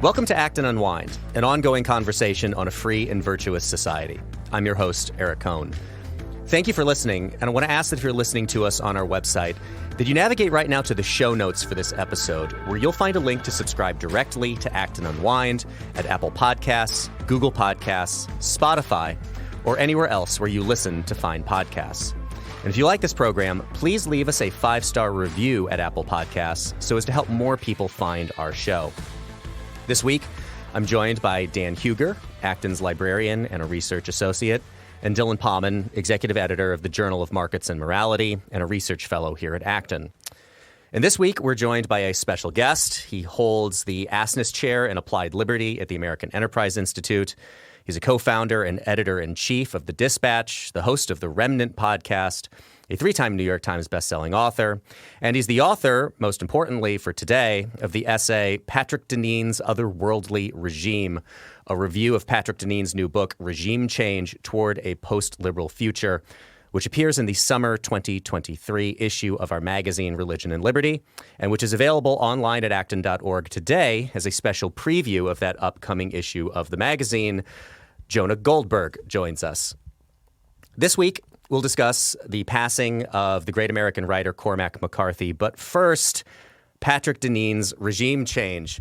Welcome to Act and Unwind, an ongoing conversation on a free and virtuous society. I'm your host, Eric Cohn. Thank you for listening, and I want to ask that if you're listening to us on our website, that you navigate right now to the show notes for this episode, where you'll find a link to subscribe directly to Act and Unwind at Apple Podcasts, Google Podcasts, Spotify, or anywhere else where you listen to find podcasts. And if you like this program, please leave us a 5-star review at Apple Podcasts so as to help more people find our show. This week, I'm joined by Dan Huger, Acton's librarian and a research associate, and Dylan Pauman, executive editor of the Journal of Markets and Morality and a research fellow here at Acton. And this week, we're joined by a special guest. He holds the Asness Chair in Applied Liberty at the American Enterprise Institute. He's a co-founder and editor-in-chief of The Dispatch, the host of the Remnant podcast, a 3-time New York Times bestselling author, and he's the author, most importantly for today, of the essay Patrick Deneen's Otherworldly Regime, a review of Patrick Deneen's new book, Regime Change Toward a Post-Liberal Future, which appears in the summer 2023 issue of our magazine, Religion and Liberty, and which is available online at acton.org today as a special preview of that upcoming issue of the magazine. Jonah Goldberg joins us. This week, we'll discuss the passing of the great American writer Cormac McCarthy, but first, Patrick Deneen's Regime Change.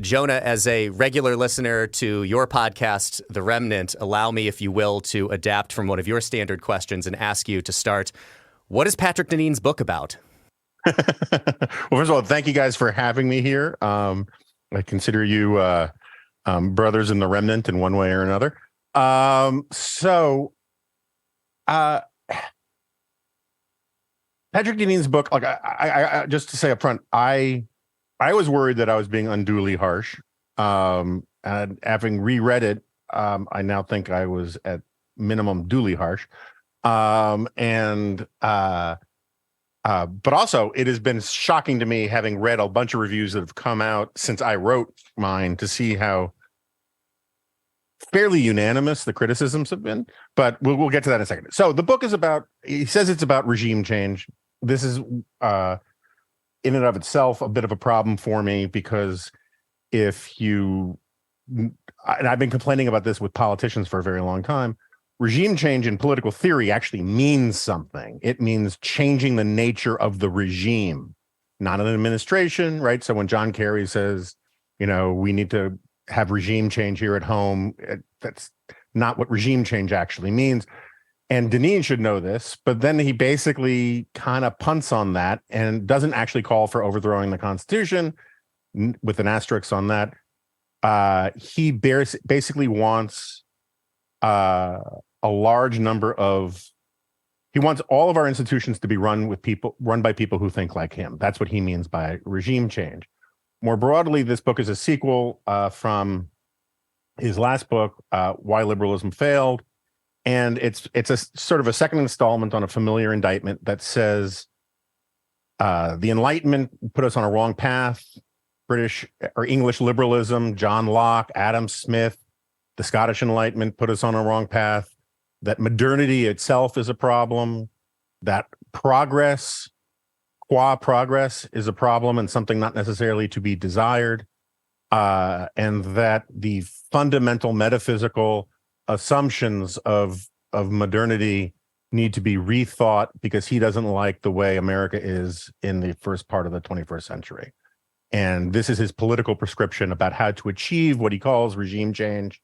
Jonah, as a regular listener to your podcast, The Remnant, allow me, if you will, to adapt from one of your standard questions and ask you to start. What is Patrick Deneen's book about? Well, first of all, thank you guys for having me here. I consider you brothers in The Remnant in one way or another. Patrick Deneen's book, like I just to say up front, I was worried that I was being unduly harsh. And having reread it, I now think I was at minimum duly harsh. But also it has been shocking to me, having read a bunch of reviews that have come out since I wrote mine, to see how fairly unanimous the criticisms have been. But we'll get to that in a second. So the book is about, he says it's about regime change. This is in and of itself a bit of a problem for me, because if you, and I've been complaining about this with politicians for a very long time, regime change in political theory actually means something. It means changing the nature of the regime, not an administration, right? So when John Kerry says, you know, we need to have regime change here at home, that's not what regime change actually means. And Deneen should know this, but then he basically kind of punts on that and doesn't actually call for overthrowing the Constitution, with an asterisk on that. He basically wants a large number of, he wants all of our institutions to be run by people who think like him. That's what he means by regime change. More broadly, this book is a sequel from his last book, Why Liberalism Failed. And it's a sort of a second installment on a familiar indictment that says the Enlightenment put us on a wrong path. British or English liberalism, John Locke, Adam Smith, the Scottish Enlightenment put us on a wrong path. That modernity itself is a problem. That progress, qua progress, is a problem and something not necessarily to be desired. And that the fundamental metaphysical assumptions of modernity need to be rethought, because he doesn't like the way America is in the first part of the 21st century. And this is his political prescription about how to achieve what he calls regime change,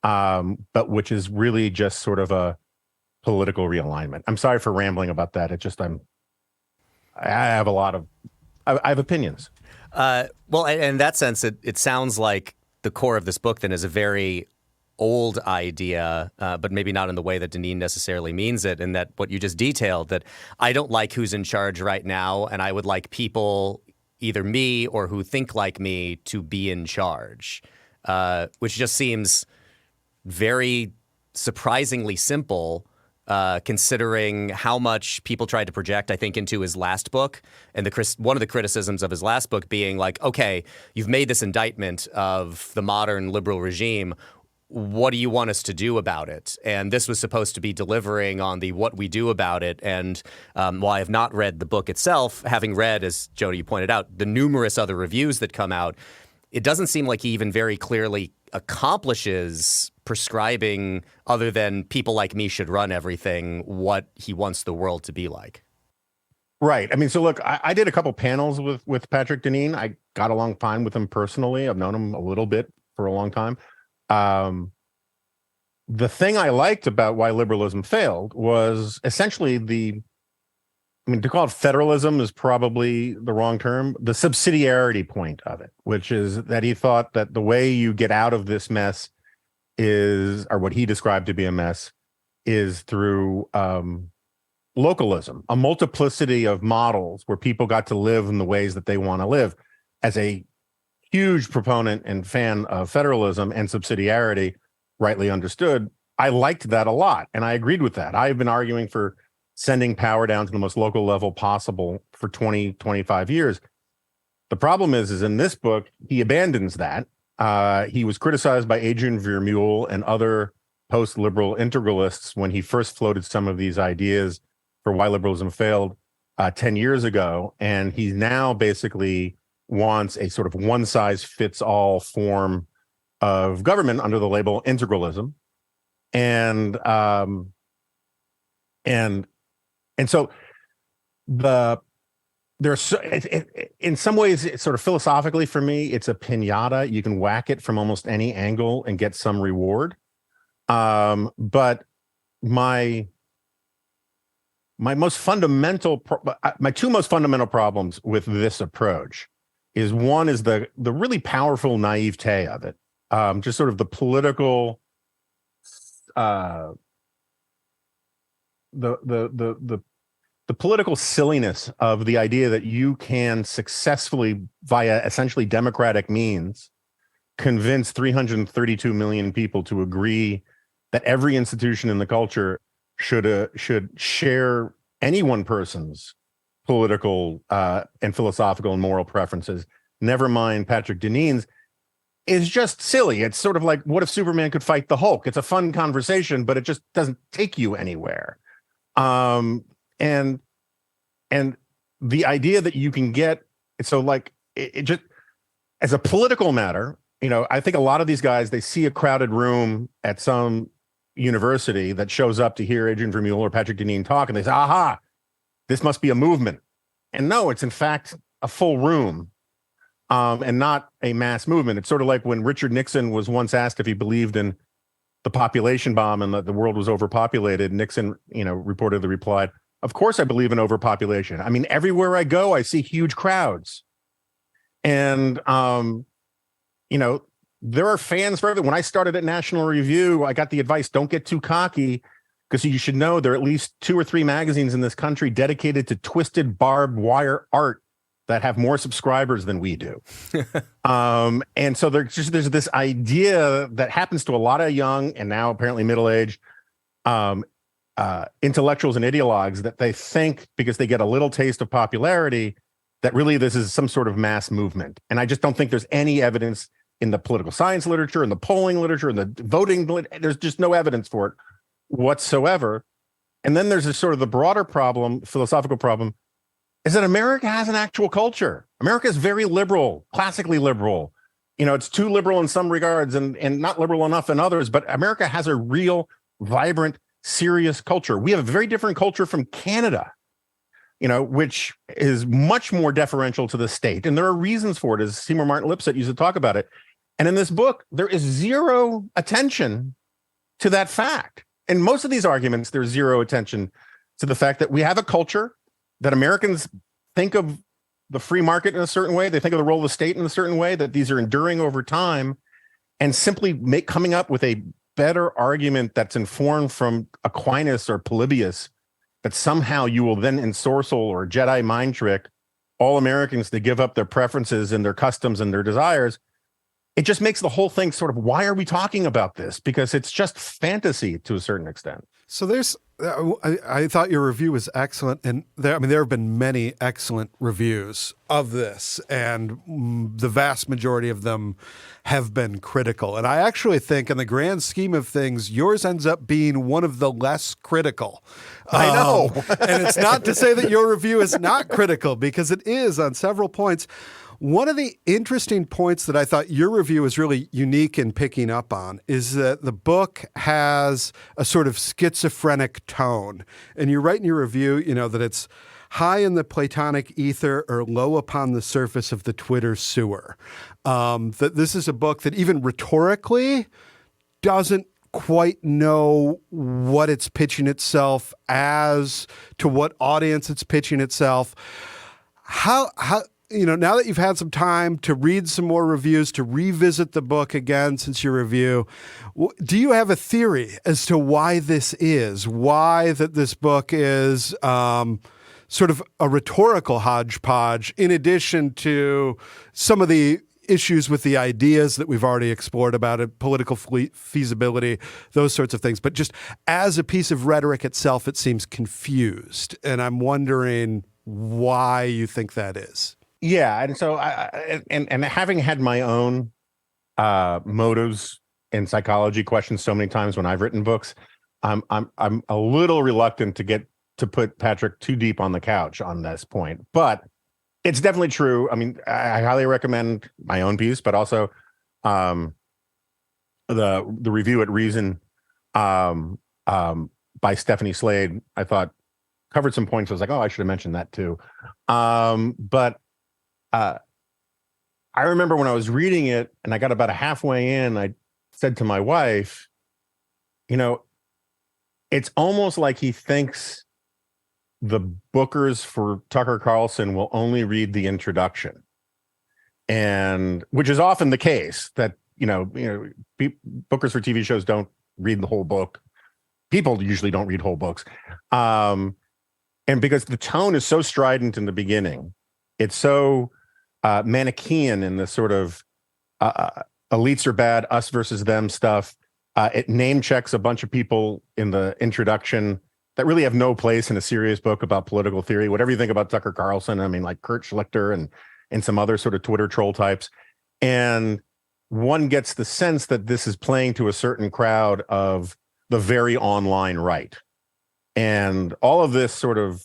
but which is really just sort of a political realignment. I'm sorry for rambling about that. It's just I have opinions. Well, in that sense, it sounds like the core of this book then is a very old idea, but maybe not in the way that Deneen necessarily means it, and that what you just detailed, that I don't like who's in charge right now, and I would like people, either me or who think like me, to be in charge, which just seems very surprisingly simple, considering how much people tried to project, I think, into his last book. And one of the criticisms of his last book being like, okay, you've made this indictment of the modern liberal regime. What do you want us to do about it? And this was supposed to be delivering on the what we do about it. And while I have not read the book itself, having read, as Jonah, you pointed out, the numerous other reviews that come out, it doesn't seem like he even very clearly accomplishes prescribing, other than people like me should run everything, what he wants the world to be like. Right. I mean, so look, I did a couple panels with Patrick Deneen. I got along fine with him personally. I've known him a little bit for a long time. The thing I liked about why liberalism failed was essentially to call it federalism is probably the wrong term, the subsidiarity point of it, which is that he thought that the way you get out of this mess is, or what he described to be a mess, is through localism, a multiplicity of models where people got to live in the ways that they want to live. As a huge proponent and fan of federalism and subsidiarity, rightly understood, I liked that a lot, and I agreed with that. I've been arguing for sending power down to the most local level possible for 20, 25 years. The problem is in this book, he abandons that. He was criticized by Adrian Vermeule and other post-liberal integralists when he first floated some of these ideas for why liberalism failed 10 years ago. And he now basically wants a sort of one-size-fits-all form of government under the label integralism. And so in some ways, it's sort of philosophically for me, it's a piñata. You can whack it from almost any angle and get some reward. But my two most fundamental problems with this approach is, one is the really powerful naivete of it, just sort of the political, the political silliness of the idea that you can successfully, via essentially democratic means, convince 332 million people to agree that every institution in the culture should share any one person's political and philosophical and moral preferences, never mind Patrick Deneen's, is just silly. It's sort of like, what if Superman could fight the Hulk? It's a fun conversation, but it just doesn't take you anywhere. And the idea that you can get, so like, it just, as a political matter, I think a lot of these guys, they see a crowded room at some university that shows up to hear Adrian Vermeule or Patrick Deneen talk, and they say, aha, this must be a movement. And no, it's in fact a full room, and not a mass movement. It's sort of like when Richard Nixon was once asked if he believed in the population bomb and that the world was overpopulated. Nixon, reportedly replied, "Of course I believe in overpopulation. I mean, everywhere I go, I see huge crowds." And, there are fans for everything. When I started at National Review, I got the advice, don't get too cocky, because you should know there are at least 2 or 3 magazines in this country dedicated to twisted barbed wire art that have more subscribers than we do. And so there's this idea that happens to a lot of young and now apparently middle-aged intellectuals and ideologues, that they think because they get a little taste of popularity that really this is some sort of mass movement. And I just don't think there's any evidence in the political science literature, in the polling literature, in the voting, there's just no evidence for it whatsoever. And then there's this sort of the broader problem, philosophical problem, is that America has an actual culture. America is very liberal, classically liberal. It's too liberal in some regards and not liberal enough in others, but America has a real, vibrant, serious culture. We have a very different culture from Canada, which is much more deferential to the state. And there are reasons for it, as Seymour Martin Lipset used to talk about it. And in this book, there is zero attention to that fact. In most of these arguments, there's zero attention to the fact that we have a culture, that Americans think of the free market in a certain way. They think of the role of the state in a certain way, that these are enduring over time, and simply coming up with a better argument that's informed from Aquinas or Polybius, that somehow you will then ensorcel or Jedi mind trick all Americans to give up their preferences and their customs and their desires. It just makes the whole thing sort of, why are we talking about this? Because it's just fantasy to a certain extent. So I thought your review was excellent. And there have been many excellent reviews of this, and the vast majority of them have been critical. And I actually think, in the grand scheme of things, yours ends up being one of the less critical. I know. And it's not to say that your review is not critical, because it is on several points. One of the interesting points that I thought your review was really unique in picking up on is that the book has a sort of schizophrenic tone. And you write in your review, that it's high in the Platonic ether or low upon the surface of the Twitter sewer. That this is a book that even rhetorically doesn't quite know what it's pitching itself as, to what audience it's pitching itself. How now that you've had some time to read some more reviews, to revisit the book again since your review, do you have a theory as to why this is? Why that this book is sort of a rhetorical hodgepodge in addition to some of the issues with the ideas that we've already explored about it, political feasibility, those sorts of things. But just as a piece of rhetoric itself, it seems confused. And I'm wondering why you think that is. Yeah. And so and having had my own motives and psychology questions so many times when I've written books, I'm a little reluctant to put Patrick too deep on the couch on this point. But it's definitely true. I mean, I highly recommend my own piece, but also the review at Reason by Stephanie Slade, I thought covered some points. I was like, oh, I should have mentioned that too. But I remember when I was reading it and I got about halfway in, I said to my wife, it's almost like he thinks the bookers for Tucker Carlson will only read the introduction, and which is often the case that, bookers for TV shows don't read the whole book. People usually don't read whole books. And because the tone is so strident in the beginning, it's so Manichaean in the sort of elites are bad, us versus them stuff. It name checks a bunch of people in the introduction that really have no place in a serious book about political theory. Whatever you think about Tucker Carlson, I mean, like Kurt Schlichter and some other sort of Twitter troll types. And one gets the sense that this is playing to a certain crowd of the very online right. And all of this sort of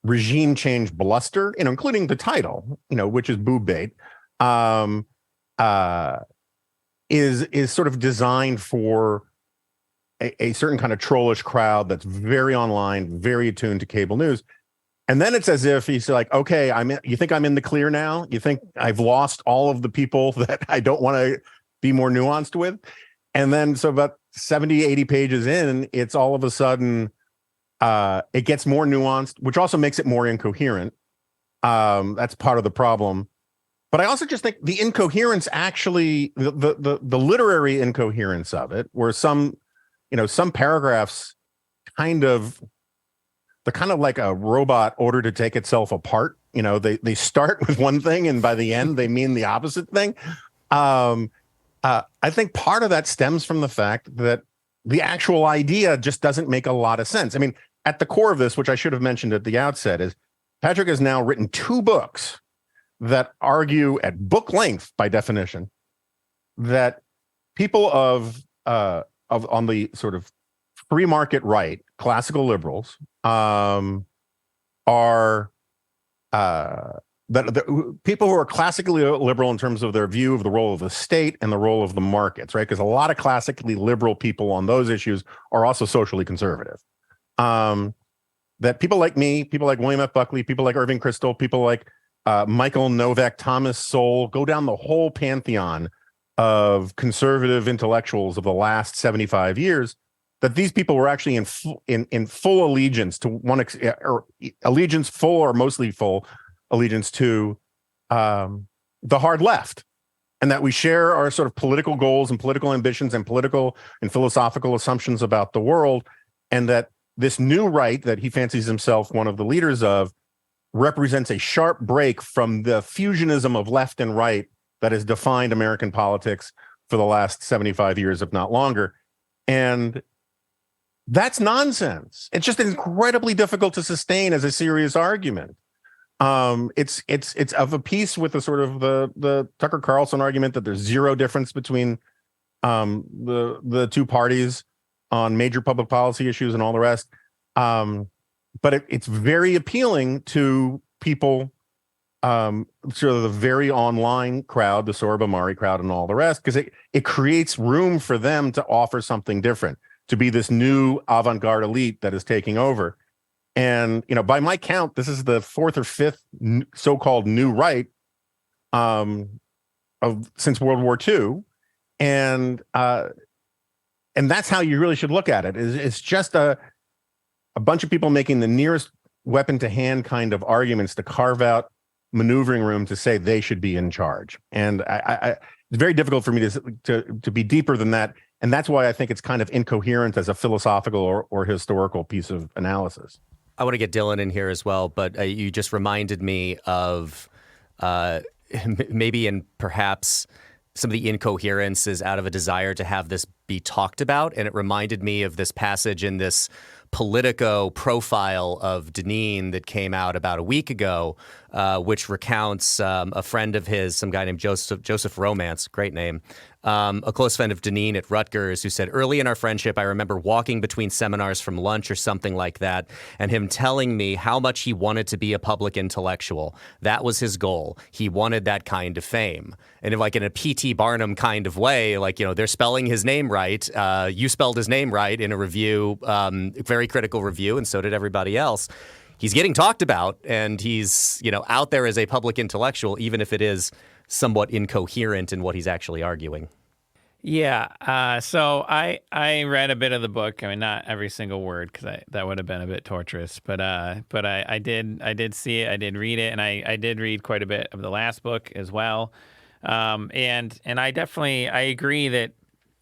regime change bluster, including the title, which is boob bait, is sort of designed for a certain kind of trollish crowd that's very online, very attuned to cable news. And then it's as if he's like, okay, you think I'm in the clear now? You think I've lost all of the people that I don't want to be more nuanced with? And then so about 70, 80 pages in, it's all of a sudden, it gets more nuanced, which also makes it more incoherent. That's part of the problem. But I also just think the incoherence actually, the literary incoherence of it, where some paragraphs they're kind of like a robot ordered to take itself apart. They start with one thing and by the end they mean the opposite thing. I think part of that stems from the fact that the actual idea just doesn't make a lot of sense. I mean, at the core of this, which I should have mentioned at the outset, is Patrick has now written 2 books that argue at book length, by definition, that people on the sort of free market right, classical liberals, are the people who are classically liberal in terms of their view of the role of the state and the role of the markets, right? Because a lot of classically liberal people on those issues are also socially conservative. That people like me, people like William F. Buckley, people like Irving Kristol, people like Michael Novak, Thomas Sowell, go down the whole pantheon of conservative intellectuals of the last 75 years, that these people were actually in full allegiance to or allegiance full or mostly full allegiance to the hard left, and that we share our sort of political goals and political ambitions and political and philosophical assumptions about the world, and that this new right that he fancies himself one of the leaders of represents a sharp break from the fusionism of left and right that has defined American politics for the last 75 years, if not longer. And that's nonsense. It's just incredibly difficult to sustain as a serious argument. It's of a piece with the sort of the Tucker Carlson argument that there's zero difference between the two parties on major public policy issues and all the rest. But it's very appealing to people sort of the very online crowd, the Sorba Mari crowd and all the rest, because it creates room for them to offer something different, to be this new avant-garde elite that is taking over. And, by my count, this is the fourth or fifth so-called new right since World War II. And that's how you really should look at it. It's just a bunch of people making the nearest weapon to hand kind of arguments to carve out maneuvering room to say they should be in charge. And it's very difficult for me to be deeper than that. And that's why I think it's kind of incoherent as a philosophical or historical piece of analysis. I want to get Dylan in here as well, but you just reminded me of maybe and perhaps some of the incoherence is out of a desire to have this be talked about. And it reminded me of this passage in this Politico profile of Deneen that came out about a week ago, which recounts a friend of his, some guy named Joseph Romance, great name, a close friend of Deneen at Rutgers, who said, early in our friendship, I remember walking between seminars from lunch or something like that, and him telling me how much he wanted to be a public intellectual. That was his goal. He wanted that kind of fame. And like in a P.T. Barnum kind of way, like, they're spelling his name right. You spelled his name right in a review, very critical review, and so did everybody else. He's getting talked about, and he's, out there as a public intellectual, even if it is somewhat incoherent in what he's actually arguing. Yeah. So I read a bit of the book. I mean, not every single word, because that would have been a bit torturous. But I did see it. I did read it, and I did read quite a bit of the last book as well. And I agree that,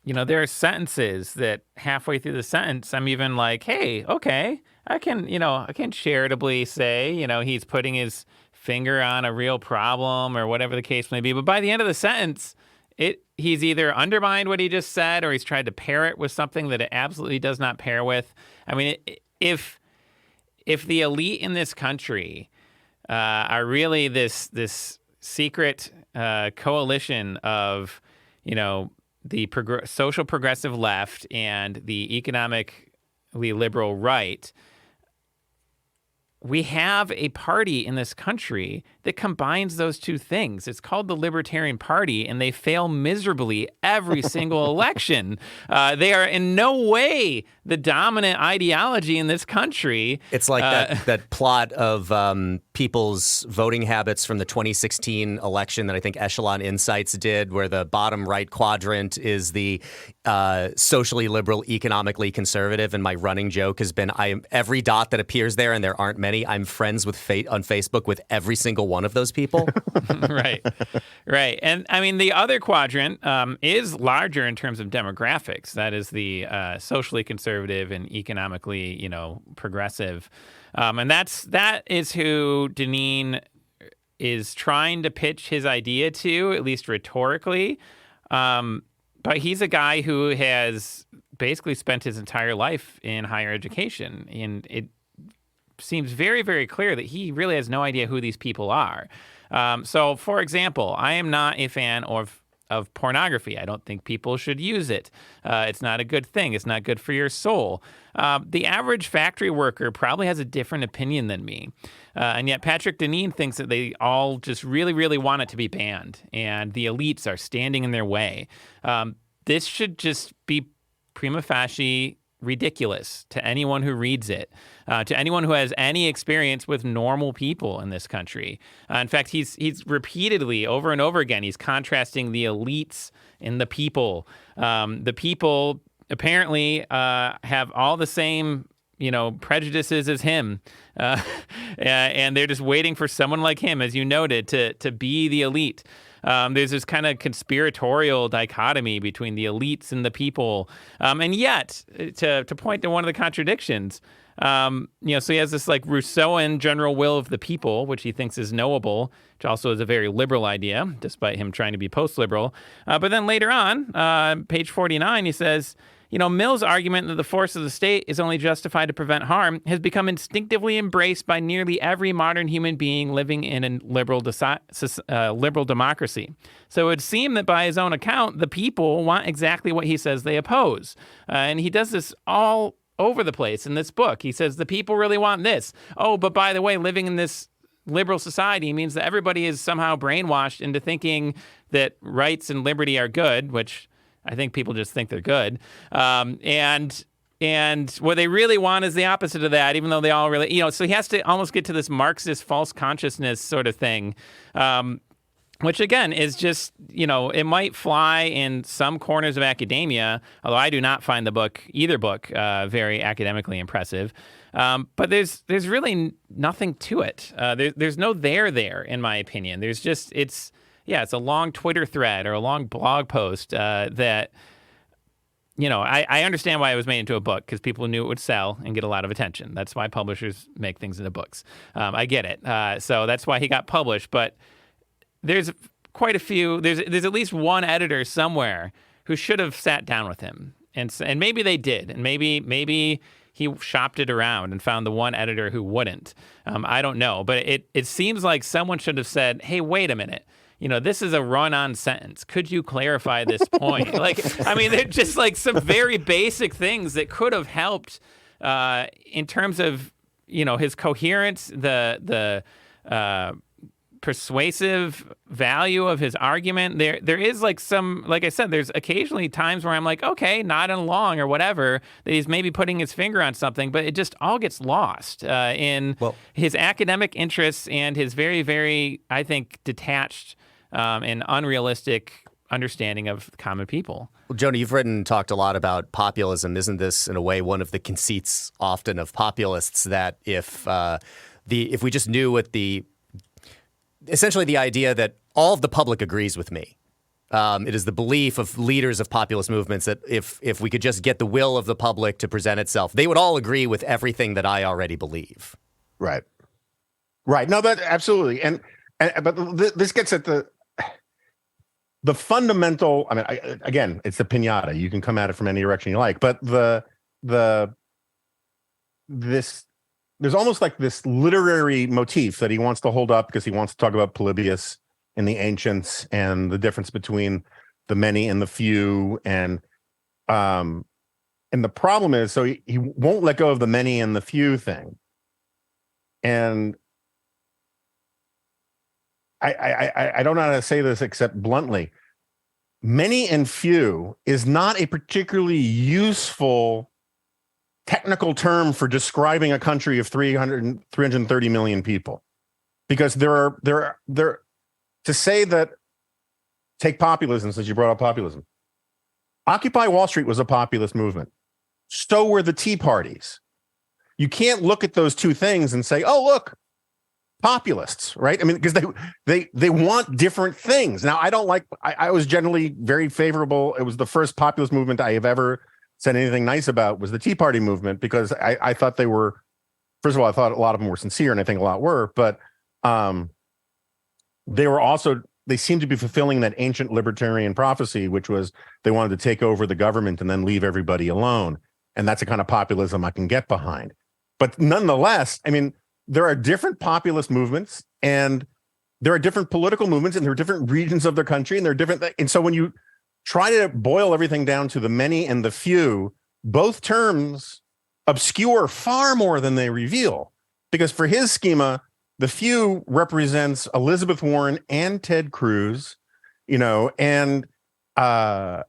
there are sentences that halfway through the sentence, I'm even like, hey, okay, I can charitably say, he's putting his finger on a real problem or whatever the case may be. But by the end of the sentence, he's either undermined what he just said, or he's tried to pair it with something that it absolutely does not pair with. I mean, if the elite in this country are really this secret coalition of, the social progressive left and the economically liberal right, we have a party in this country that combines those two things. It's called the Libertarian Party, and they fail miserably every single election. They are in no way the dominant ideology in this country. It's like that plot of people's voting habits from the 2016 election that I think Echelon Insights did, where the bottom right quadrant is the socially liberal, economically conservative. And my running joke has been, every dot that appears there, and there aren't many, I'm friends with on Facebook with every single one of those people. Right. And I mean, the other quadrant is larger in terms of demographics. That is the socially conservative and economically, progressive. And that is who Deneen is trying to pitch his idea to, at least rhetorically. But he's a guy who has basically spent his entire life in higher education. And it seems very, very clear that he really has no idea who these people are. So, for example, I am not a fan of pornography. I don't think people should use it. It's not a good thing. It's not good for your soul. The average factory worker probably has a different opinion than me. And yet Patrick Deneen thinks that they all just really, really want it to be banned, and the elites are standing in their way. This should just be prima facie ridiculous to anyone who reads it, to anyone who has any experience with normal people in this country. In fact, he's repeatedly, over and over again, he's contrasting the elites and the people. The people apparently have all the same, prejudices as him, and they're just waiting for someone like him, as you noted, to be the elite. There's this kind of conspiratorial dichotomy between the elites and the people. And yet, to point to one of the contradictions, so he has this like Rousseauan general will of the people, which he thinks is knowable, which also is a very liberal idea, despite him trying to be post-liberal. But then later on, page 49, he says, Mill's argument that the force of the state is only justified to prevent harm has become instinctively embraced by nearly every modern human being living in a liberal democracy. So it would seem that by his own account, the people want exactly what he says they oppose. And he does this all over the place in this book. He says the people really want this. Oh, but by the way, living in this liberal society means that everybody is somehow brainwashed into thinking that rights and liberty are good, which I think people just think they're good. And what they really want is the opposite of that, even though they all really, so he has to almost get to this Marxist false consciousness sort of thing, which again is just, it might fly in some corners of academia, although I do not find either book very academically impressive. But there's really nothing to it. There's no there, in my opinion. There's just, it's a long Twitter thread or a long blog post that, I understand why it was made into a book, because people knew it would sell and get a lot of attention. That's why publishers make things into books. I get it. So that's why he got published. But there's quite a few. There's at least one editor somewhere who should have sat down with him, and maybe they did, and maybe he shopped it around and found the one editor who wouldn't. I don't know, but it seems like someone should have said, "Hey, wait a minute. This is a run-on sentence. Could you clarify this point?" They're just like some very basic things that could have helped in terms of, his coherence, the persuasive value of his argument. There is like I said, there's occasionally times where I'm like, okay, nodding along or whatever, that he's maybe putting his finger on something, but it just all gets lost in his academic interests and his very, very, I think, detached and unrealistic understanding of common people. Well, Jonah, you've talked a lot about populism. Isn't this, in a way, one of the conceits often of populists, that if we just knew what essentially the idea that all of the public agrees with me. It is the belief of leaders of populist movements that if we could just get the will of the public to present itself, they would all agree with everything that I already believe. Right. No, that absolutely. But this gets at the fundamental. Again, it's the piñata. You can come at it from any direction you like, but there's almost like this literary motif that he wants to hold up, because he wants to talk about Polybius and the ancients and the difference between the many and the few. And the problem is, so he won't let go of the many and the few thing. And I don't know how to say this except bluntly. Many and few is not a particularly useful technical term for describing a country of 330 million people, because there are to say that, take populism, since you brought up populism. Occupy Wall Street was a populist movement. So were the Tea Parties. You can't look at those two things and say, oh, look, populists, right? Because they want different things. Now, I was generally very favorable. It was the first populist movement I have ever said anything nice about, was the Tea Party movement, because I thought they were, first of all, I thought a lot of them were sincere, and I think a lot were, but they seemed to be fulfilling that ancient libertarian prophecy, which was they wanted to take over the government and then leave everybody alone. And that's a kind of populism I can get behind. But nonetheless, there are different populist movements, and there are different political movements, and there are different regions of their country, and there are different. And so when you try to boil everything down to the many and the few, both terms obscure far more than they reveal. Because for his schema, the few represents Elizabeth Warren and Ted Cruz, and Donald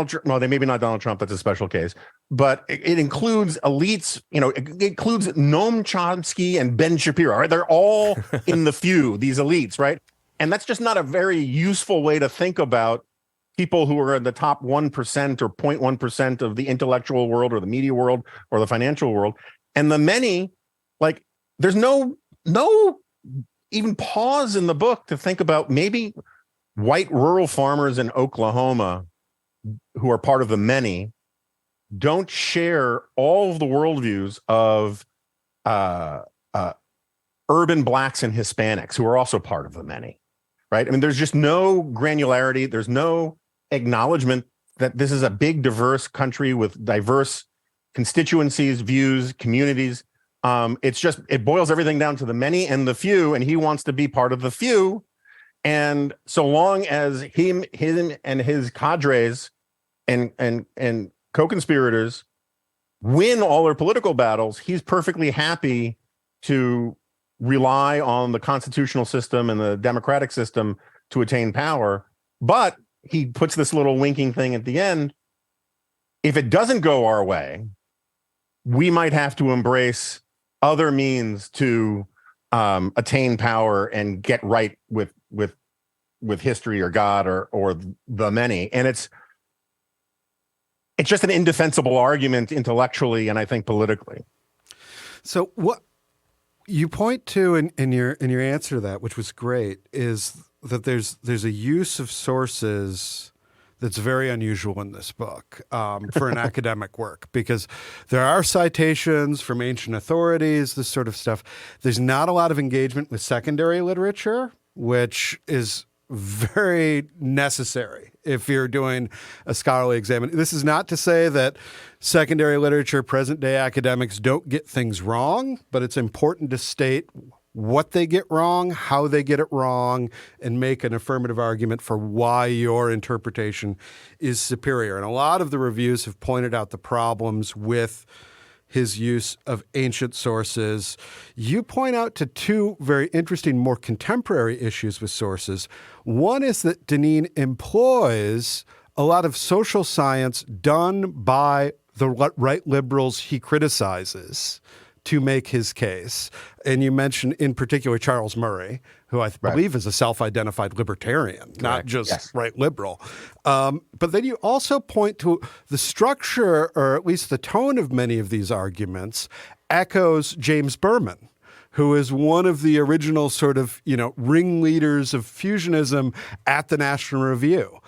Trump. Well, they maybe not Donald Trump. That's a special case. But it includes elites. It includes Noam Chomsky and Ben Shapiro. Right? They're all in the few. These elites, right? And that's just not a very useful way to think about people who are in the top 1% or 0.1% of the intellectual world or the media world or the financial world. And the many, there's no even pause in the book to think about maybe white rural farmers in Oklahoma who are part of the many don't share all of the worldviews of urban blacks and Hispanics who are also part of the many. Right? There's just no granularity. There's no acknowledgement that this is a big, diverse country with diverse constituencies, views, communities. It boils everything down to the many and the few, and he wants to be part of the few. And so long as him and his cadres and co-conspirators win all their political battles, he's perfectly happy to rely on the constitutional system and the democratic system to attain power. But he puts this little winking thing at the end. If it doesn't go our way, we might have to embrace other means to attain power and get right with history or God or the many. And it's just an indefensible argument intellectually and I think politically. So what you point to in your answer to that, which was great, is that there's a use of sources that's very unusual in this book for an academic work, because there are citations from ancient authorities, this sort of stuff. There's not a lot of engagement with secondary literature, which is very necessary if you're doing a scholarly examination. This is not to say that secondary literature, present-day academics don't get things wrong, but it's important to state what they get wrong, how they get it wrong, and make an affirmative argument for why your interpretation is superior. And a lot of the reviews have pointed out the problems with his use of ancient sources. You point out to two very interesting, more contemporary issues with sources. One is that Deneen employs a lot of social science done by the right liberals he criticizes to make his case. And you mentioned in particular Charles Murray, who I believe is a self-identified libertarian, not just right liberal. But then you also point to the structure, or at least the tone of many of these arguments, echoes James Berman, who is one of the original sort of, ringleaders of fusionism at the National Review.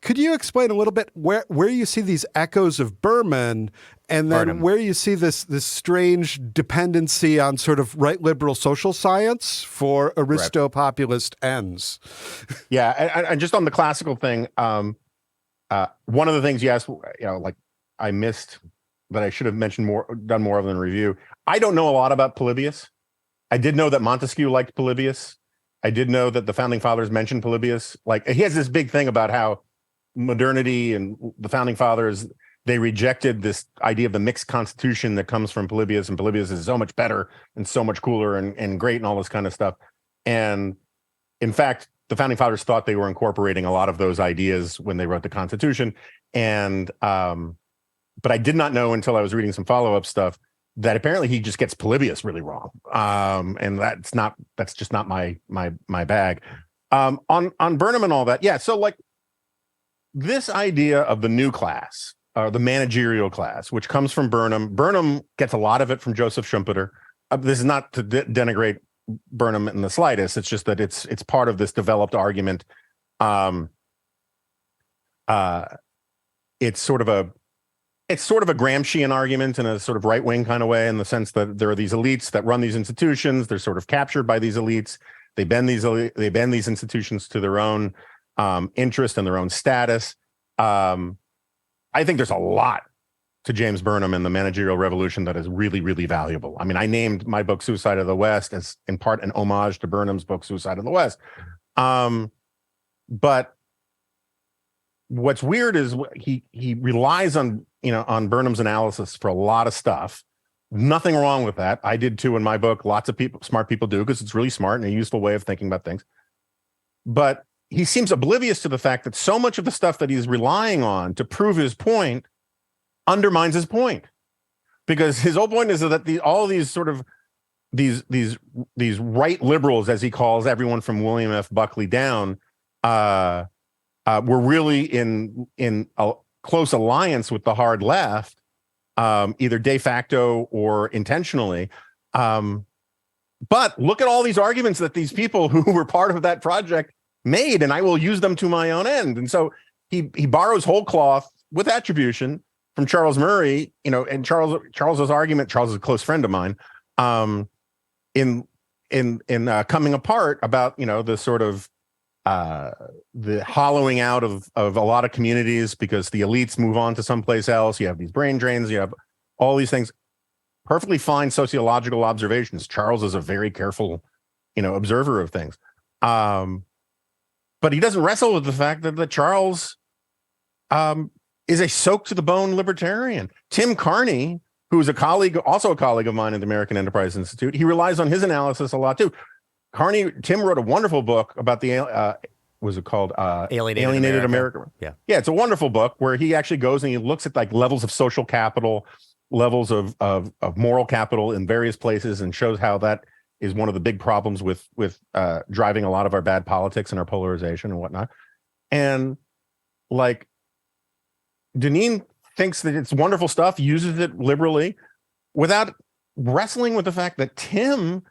Could you explain a little bit where you see these echoes of Berman, and then where you see this strange dependency on sort of right liberal social science for aristopopulist ends? Yeah, and just on the classical thing, one of the things you asked, I missed that I should have done more of in review. I don't know a lot about Polybius. I did know that Montesquieu liked Polybius. I did know that the founding fathers mentioned Polybius. He has this big thing about how modernity and the founding fathers, they rejected this idea of the mixed constitution that comes from Polybius, and Polybius is so much better and so much cooler and great and all this kind of stuff. And in fact, the founding fathers thought they were incorporating a lot of those ideas when they wrote the Constitution. And but I did not know until I was reading some follow-up stuff that apparently he just gets Polybius really wrong. And that's just not my bag. On Burnham and all that, yeah. So this idea of the new class, the managerial class, which comes from Burnham. Burnham gets a lot of it from Joseph Schumpeter. This is not to denigrate Burnham in the slightest. It's just that it's part of this developed argument. It's sort of a Gramscian argument in a sort of right-wing kind of way, in the sense that there are these elites that run these institutions. They're sort of captured by these elites. They bend these institutions to their own interest and their own status. I think there's a lot to James Burnham and the managerial revolution that is really, really valuable. I mean, I named my book Suicide of the West as in part an homage to Burnham's book Suicide of the West. But what's weird is he relies on Burnham's analysis for a lot of stuff. Nothing wrong with that. I did too in my book. Lots of smart people do, because it's really smart and a useful way of thinking about things. But he seems oblivious to the fact that so much of the stuff that he's relying on to prove his point undermines his point, because his whole point is that all these sort of these right liberals, as he calls everyone from William F. Buckley down, were really in a close alliance with the hard left, either de facto or intentionally. But look at all these arguments that these people who were part of that project made, and I will use them to my own end. And so he borrows whole cloth with attribution from Charles Murray, and Charles's argument. Charles is a close friend of mine. In coming apart about the sort of the hollowing out of a lot of communities because the elites move on to someplace else. You have these brain drains. You have all these things. Perfectly fine sociological observations. Charles is a very careful, observer of things. But he doesn't wrestle with the fact that Charles is a soaked to the bone libertarian. Tim Carney who's also a colleague of mine at the American Enterprise Institute. He relies on his analysis a lot too. Tim wrote a wonderful book about the was it called Alienated America? Yeah, it's a wonderful book where he actually goes and he looks at like levels of social capital, levels of moral capital in various places, and shows how that is one of the big problems with driving a lot of our bad politics and our polarization and whatnot. And like Deneen thinks that it's wonderful stuff, uses it liberally, without wrestling with the fact that Tim,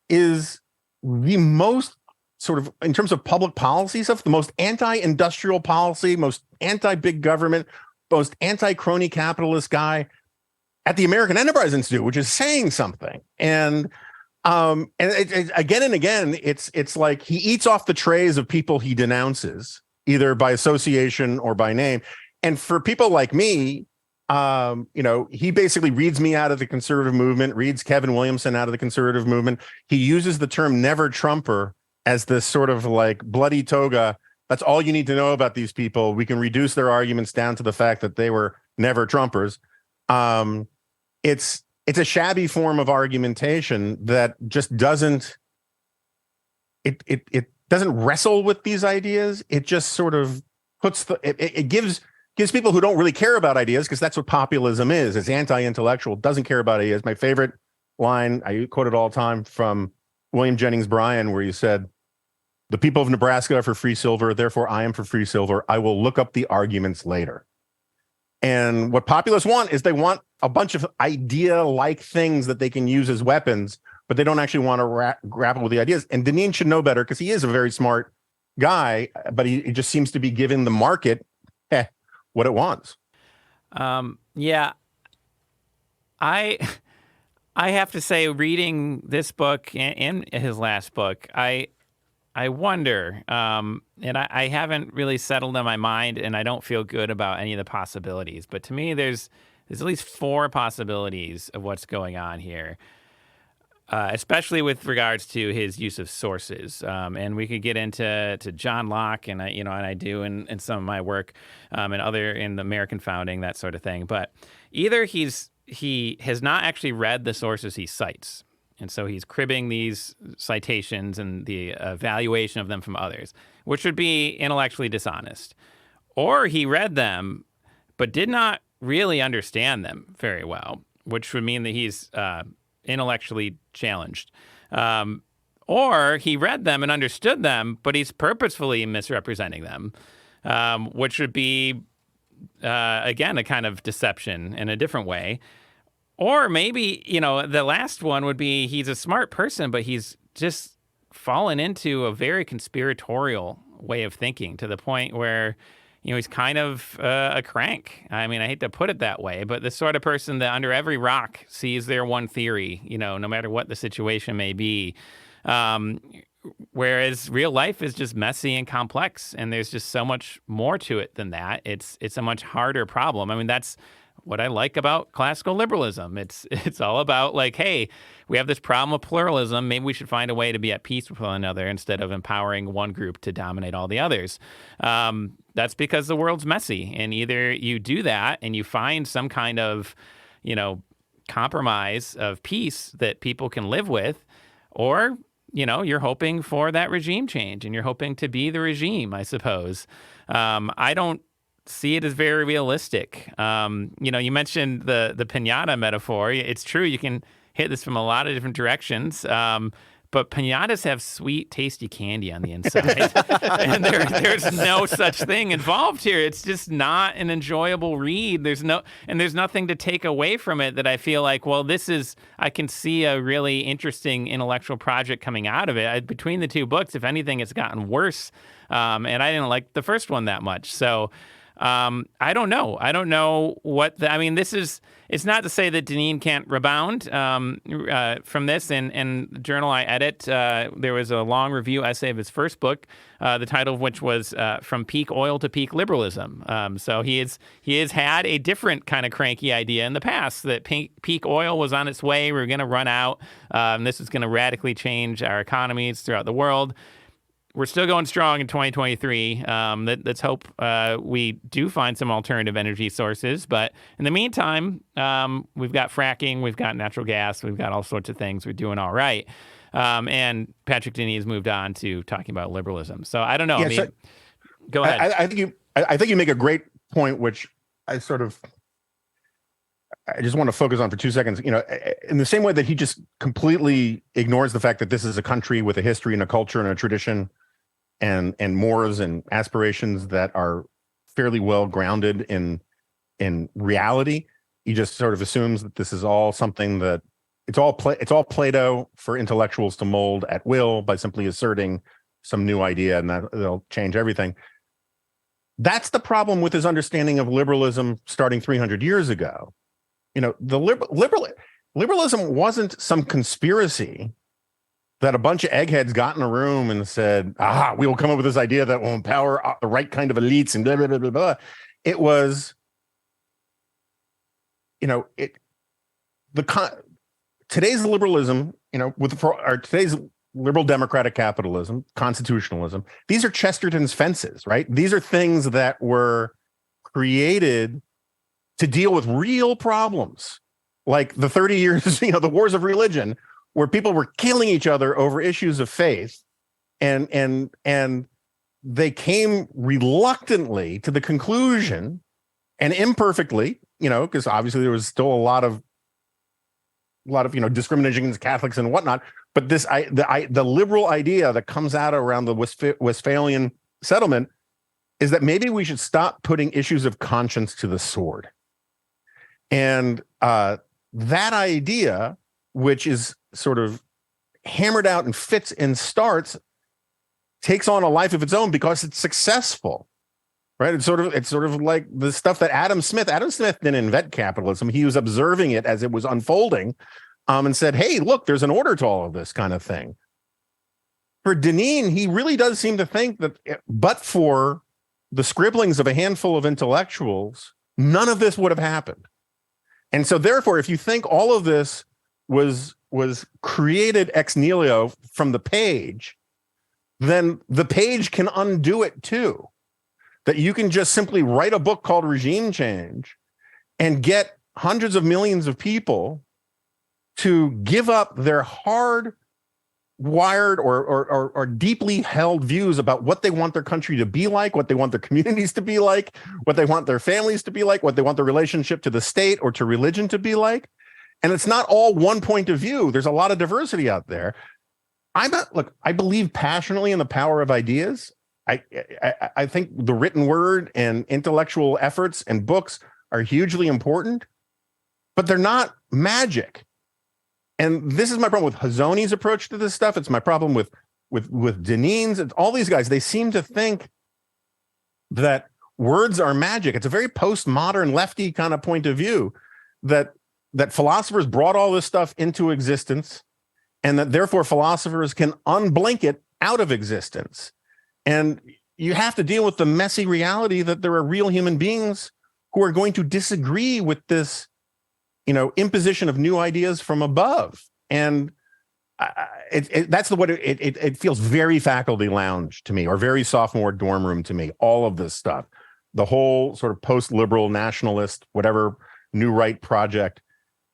is the most sort of, in terms of public policy stuff, the most anti-industrial policy, most anti-big government, most anti-crony capitalist guy at the American Enterprise Institute, which is saying something. And again and again, it's like he eats off the trays of people he denounces, either by association or by name. And for people like me, he basically reads me out of the conservative movement, reads Kevin Williamson out of the conservative movement. He uses the term never Trumper as this sort of like bloody toga. That's all you need to know about these people. We can reduce their arguments down to the fact that they were never Trumpers. It's a shabby form of argumentation that just doesn't wrestle with these ideas. It just sort of puts it gives people who don't really care about ideas, because that's what populism is. It's anti-intellectual, doesn't care about ideas. My favorite line, I quote it all the time, from William Jennings Bryan, where he said, "The people of Nebraska are for free silver, therefore I am for free silver. I will look up the arguments later." And what populists want is they want a bunch of idea-like things that they can use as weapons, but they don't actually want to grapple with the ideas. And Deneen should know better, because he is a very smart guy, but he just seems to be giving the market what it wants. Yeah. I have to say, reading this book and his last book, I wonder, and I haven't really settled in my mind, and I don't feel good about any of the possibilities. But to me, there's at least 4 possibilities of what's going on here, especially with regards to his use of sources. And we could get into John Locke, and I do in some of my work, and in the American founding, that sort of thing. But either he has not actually read the sources he cites, and so he's cribbing these citations and the evaluation of them from others, which would be intellectually dishonest. Or he read them, but did not really understand them very well, which would mean that he's intellectually challenged. Or he read them and understood them, but he's purposefully misrepresenting them, which would be, again, a kind of deception in a different way. Or maybe, the last one would be he's a smart person, but he's just fallen into a very conspiratorial way of thinking, to the point where, he's kind of a crank. I mean, I hate to put it that way, but the sort of person that under every rock sees their one theory, no matter what the situation may be. Whereas real life is just messy and complex, and there's just so much more to it than that. It's a much harder problem. I mean, that's what I like about classical liberalism. It's all about like, hey, we have this problem of pluralism. Maybe we should find a way to be at peace with one another instead of empowering one group to dominate all the others. That's because the world's messy, and either you do that and you find some kind of, compromise of peace that people can live with, or you're hoping for that regime change, and you're hoping to be the regime, I suppose. I don't see it as very realistic. You mentioned the piñata metaphor. It's true, you can hit this from a lot of different directions. But piñatas have sweet, tasty candy on the inside. And there's no such thing involved here. It's just not an enjoyable read. There's nothing to take away from it that I feel like, well, I can see a really interesting intellectual project coming out of it. Between the two books, if anything, it's gotten worse. And I didn't like the first one that much. So I don't know. I don't know it's not to say that Deneen can't rebound from this. And the journal I edit, there was a long review essay of his first book, the title of which was From Peak Oil to Peak Liberalism. So he has had a different kind of cranky idea in the past, that peak oil was on its way. We were going to run out. And this is going to radically change our economies throughout the world. we're still going strong in 2023. Let's hope we do find some alternative energy sources. But in the meantime, we've got fracking, we've got natural gas, we've got all sorts of things. We're doing all right. And Patrick Deneen has moved on to talking about liberalism. So I don't know. Yeah, go ahead. I think you make a great point, which I just want to focus on for 2 seconds. In the same way that he just completely ignores the fact that this is a country with a history and a culture and a tradition and mores and aspirations that are fairly well grounded in reality. He just sort of assumes that this is all something that it's all Play-Doh for intellectuals to mold at will by simply asserting some new idea, and that they'll change everything. That's the problem with his understanding of liberalism starting 300 years ago. The liberalism wasn't some conspiracy that a bunch of eggheads got in a room and said, we will come up with this idea that will empower the right kind of elites and blah, blah, blah, blah, blah. It was, today's liberalism, today's liberal democratic capitalism, constitutionalism, these are Chesterton's fences, right? These are things that were created to deal with real problems, like the 30 years, the wars of religion, where people were killing each other over issues of faith, and they came reluctantly to the conclusion, and imperfectly, because obviously there was still a lot of discrimination against Catholics and whatnot. But the liberal idea that comes out around the Westphalian settlement is that maybe we should stop putting issues of conscience to the sword. And that idea, which is sort of hammered out and fits and starts, takes on a life of its own because it's successful, right? It's sort of like the stuff that Adam Smith didn't invent capitalism. He was observing it as it was unfolding, and said, hey, look, there's an order to all of this kind of thing. For Deneen, he really does seem to think that, but for the scribblings of a handful of intellectuals, none of this would have happened. And so therefore, if you think all of this was created ex nihilo from the page, then the page can undo it too. That you can just simply write a book called Regime Change and get hundreds of millions of people to give up their hard wired or deeply held views about what they want their country to be like, what they want their communities to be like, what they want their families to be like, what they want their relationship to the state or to religion to be like. And it's not all one point of view. There's a lot of diversity out there. I believe passionately in the power of ideas. I think the written word and intellectual efforts and books are hugely important, but they're not magic. And this is my problem with Hazoni's approach to this stuff. It's my problem with Deneen's. It's all these guys. They seem to think that words are magic. It's a very postmodern lefty kind of point of view that philosophers brought all this stuff into existence, and that therefore philosophers can unblink it out of existence. And you have to deal with the messy reality that there are real human beings who are going to disagree with this, imposition of new ideas from above. And that's what it feels very faculty lounge to me, or very sophomore dorm room to me. All of this stuff, the whole sort of post-liberal nationalist, whatever new right project.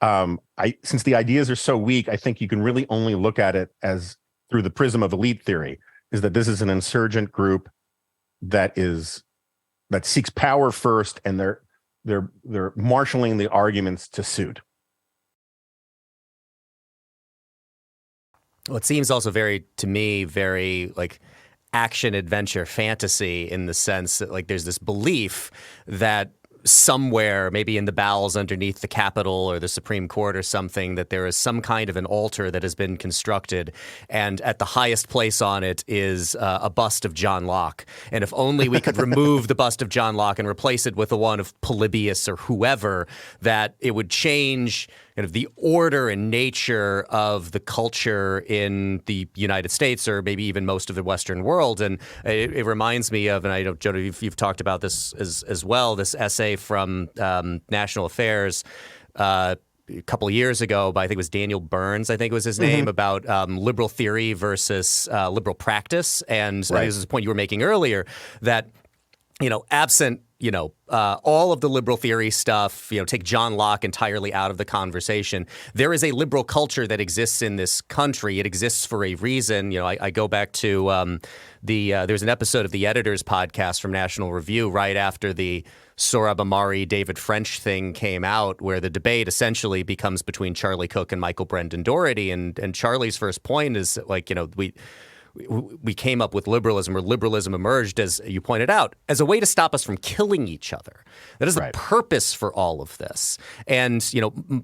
Since the ideas are so weak, I think you can really only look at it as through the prism of elite theory, is that this is an insurgent group that seeks power first, and they're marshaling the arguments to suit. Well, it seems also very like action adventure fantasy, in the sense that, like, there's this belief that somewhere, maybe in the bowels underneath the Capitol or the Supreme Court or something, that there is some kind of an altar that has been constructed, and at the highest place on it is a bust of John Locke. And if only we could remove the bust of John Locke and replace it with the one of Polybius or whoever, that it would change kind of the order and nature of the culture in the United States, or maybe even most of the Western world. And it reminds me of, and I know, Jonah, you've talked about this as well, this essay from National Affairs a couple of years ago by, I think it was Daniel Burns, I think was his name, about liberal theory versus liberal practice. And I think this is a point you were making earlier that, absent, all of the liberal theory stuff, take John Locke entirely out of the conversation. There is a liberal culture that exists in this country. It exists for a reason. I go back to there's an episode of the Editors podcast from National Review right after the Sohrab Ahmari, David French thing came out, where the debate essentially becomes between Charlie Cook and Michael Brendan Doherty. And Charlie's first point is we came up with liberalism, or liberalism emerged, as you pointed out, as a way to stop us from killing each other. That is the purpose for all of this. And,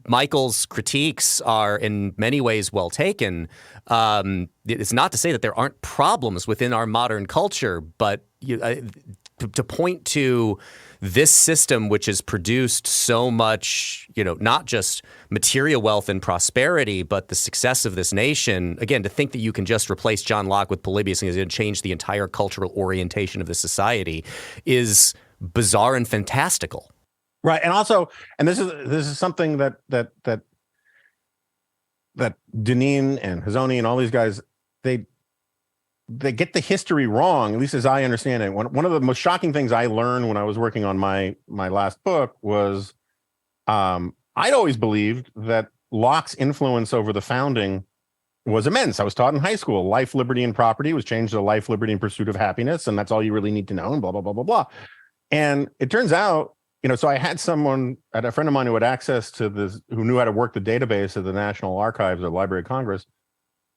Michael's critiques are in many ways well taken. It's not to say that there aren't problems within our modern culture, but to point to this system, which has produced so much, not just material wealth and prosperity, but the success of this nation, again, to think that you can just replace John Locke with Polybius and it's going to change the entire cultural orientation of the society is bizarre and fantastical. Right. And also, and this is something that Deneen and Hazony and all these guys, they get the history wrong, at least as I understand it. One of the most shocking things I learned when I was working on my last book was I'd always believed that Locke's influence over the founding was immense. I was taught in high school, life, liberty, and property was changed to life, liberty, and pursuit of happiness, and that's all you really need to know, and blah, blah, blah, blah, blah. And it turns out, so I had a friend of mine who had access to this, who knew how to work the database of the National Archives or Library of Congress.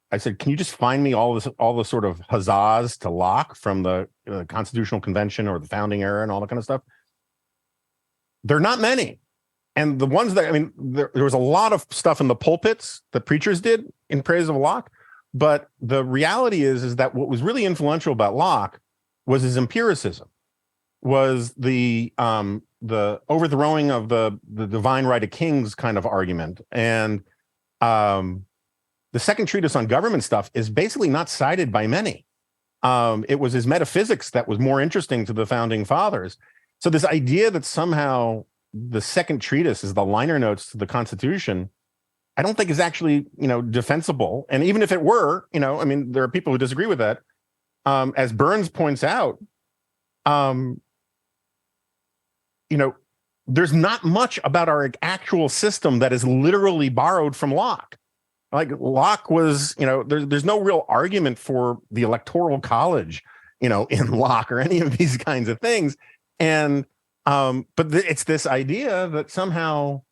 I said, can you just find me all the sort of huzzahs to Locke from the Constitutional Convention or the founding era and all that kind of stuff? There are not many. And the ones that, there was a lot of stuff in the pulpits that preachers did in praise of Locke. But the reality is that what was really influential about Locke was his empiricism, was the overthrowing of the divine right of kings kind of argument. And the second treatise on government stuff is basically not cited by many. It was his metaphysics that was more interesting to the founding fathers. So this idea that somehow the second treatise is the liner notes to the Constitution, I don't think is actually, defensible. And even if it were, there are people who disagree with that. As Burns points out, there's not much about our actual system that is literally borrowed from Locke. Like Locke was, there's no real argument for the Electoral College, in Locke or any of these kinds of things. And, but it's this idea that somehow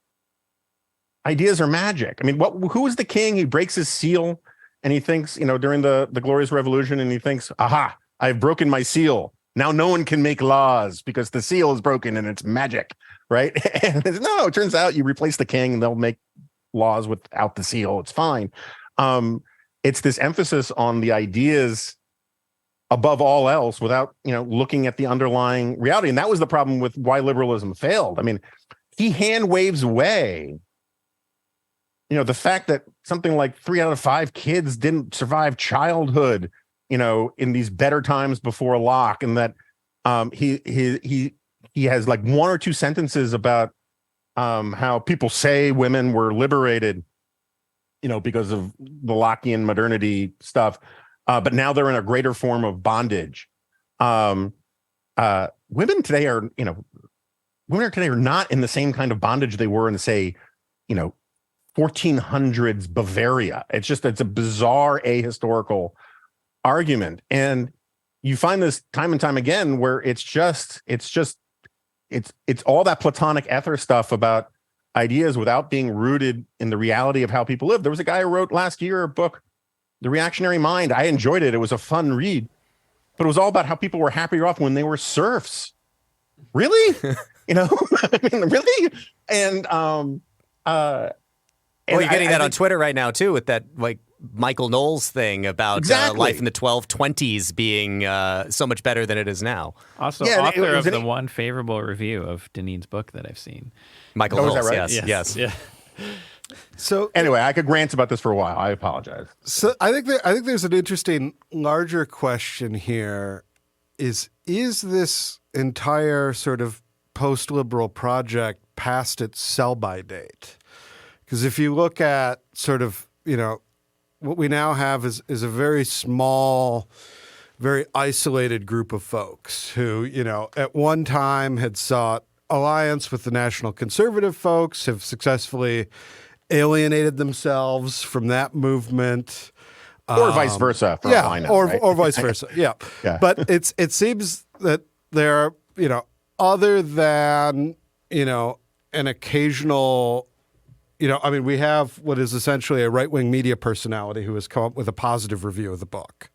ideas are magic. Who is the king? He breaks his seal and he thinks, during the Glorious Revolution, and he thinks, aha, I've broken my seal. Now no one can make laws because the seal is broken and it's magic, right? And no, it turns out you replace the king and they'll make laws without the seal. It's fine. It's this emphasis on the ideas above all else without, looking at the underlying reality. And that was the problem with why liberalism failed. He hand waves away, the fact that something like 3 out of 5 kids didn't survive childhood, in these better times before Locke, and that he has like 1 or 2 sentences about how people say women were liberated, because of the Lockean modernity stuff, but now they're in a greater form of bondage. Women today are not in the same kind of bondage they were in, say, 1400s Bavaria. It's a bizarre ahistorical argument, and you find this time and time again where it's all that Platonic ether stuff about ideas without being rooted in the reality of how people live. There was a guy who wrote last year a book, The Reactionary Mind. I enjoyed it. It was a fun read, but it was all about how people were happier off when they were serfs. Really? Really? And well, you're getting that on Twitter right now too, with that Michael Knowles thing about life in the 1220s being so much better than it is now. Also, author of the one favorable review of Deneen's book that I've seen. Michael Knowles, is that right? Yes. Yeah. So anyway, I could rant about this for a while. I apologize. So I think there's an interesting larger question here. Is this entire sort of post-liberal project past its sell-by date? Because if you look at sort of, what we now have is a very small, very isolated group of folks who, at one time had sought alliance with the national conservative folks, have successfully alienated themselves from that movement. Or vice versa, for all I know. Or vice versa, yeah. But it seems that there are, other than, an occasional, we have what is essentially a right-wing media personality who has come up with a positive review of the book.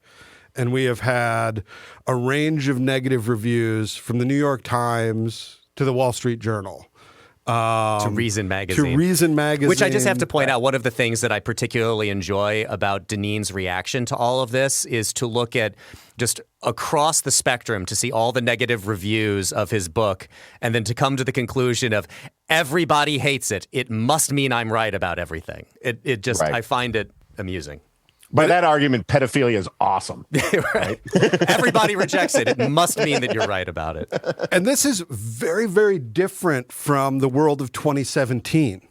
And we have had a range of negative reviews from the New York Times to the Wall Street Journal. To Reason Magazine. Which I just have to point out, one of the things that I particularly enjoy about Deneen's reaction to all of this is to look at just across the spectrum to see all the negative reviews of his book and then to come to the conclusion of everybody hates it. It must mean I'm right about everything. It just, I find it amusing. By that argument, pedophilia is awesome. Right? Everybody rejects it. It must mean that you're right about it. And this is very, very different from the world of 2017,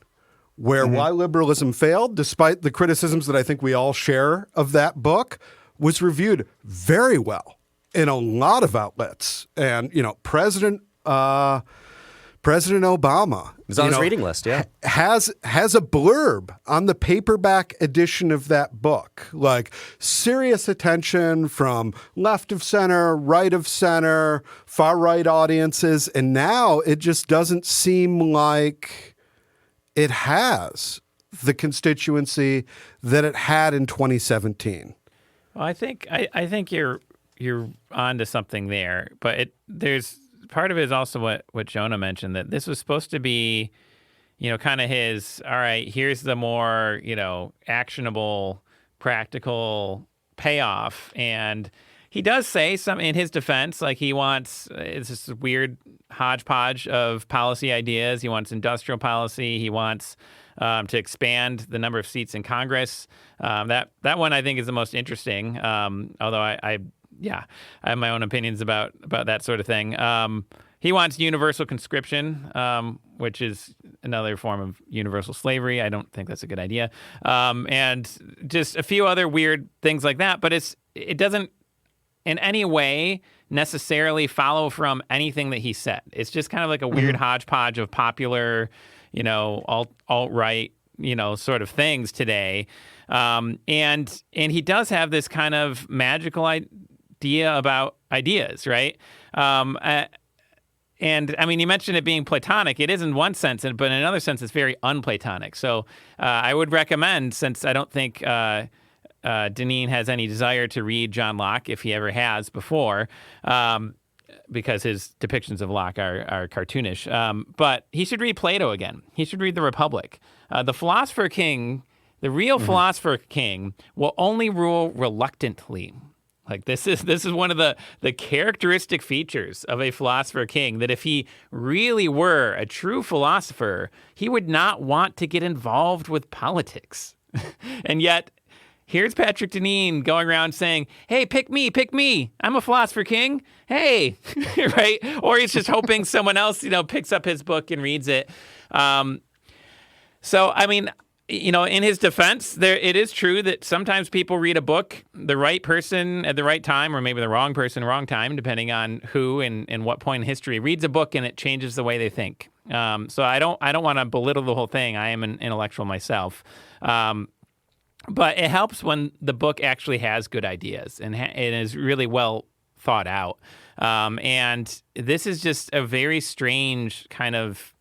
where Why Liberalism Failed, despite the criticisms that I think we all share of that book, was reviewed very well in a lot of outlets. And, President Obama It's on his reading list, has a blurb on the paperback edition of that book, like serious attention from left of center, right of center, far right audiences, and now it just doesn't seem like it has the constituency that it had in 2017. Well, I think you're onto something there, but there's. Part of it is also what Jonah mentioned, that this was supposed to be, kind of his, all right, here's the more, actionable, practical payoff. And he does say some in his defense, like it's this weird hodgepodge of policy ideas. He wants industrial policy. He wants to expand the number of seats in Congress. That one I think is the most interesting, although I have my own opinions about that sort of thing. He wants universal conscription, which is another form of universal slavery. I don't think that's a good idea. And just a few other weird things like that. But it doesn't in any way necessarily follow from anything that he said. It's just kind of like a weird hodgepodge of popular, alt-right, sort of things today. And he does have this kind of magical idea about ideas, right? And I mean, you mentioned it being Platonic. It is in one sense, but in another sense, it's very un-Platonic. So I would recommend, since I don't think Deneen has any desire to read John Locke, if he ever has before, because his depictions of Locke are cartoonish, but he should read Plato again. He should read The Republic. The philosopher king, the real philosopher king, will only rule reluctantly. Like this is one of the characteristic features of a philosopher king, that if he really were a true philosopher, he would not want to get involved with politics. And yet, here's Patrick Deneen going around saying, hey, pick me. I'm a philosopher king. Hey, right? Or he's just hoping someone else, picks up his book and reads it. So, I mean, in his defense, it is true that sometimes people read a book, the right person at the right time, or maybe the wrong person, wrong time, depending on who and what point in history reads a book, and it changes the way they think. So I don't want to belittle the whole thing. I am an intellectual myself. But it helps when the book actually has good ideas and it is really well thought out. And this is just a very strange kind of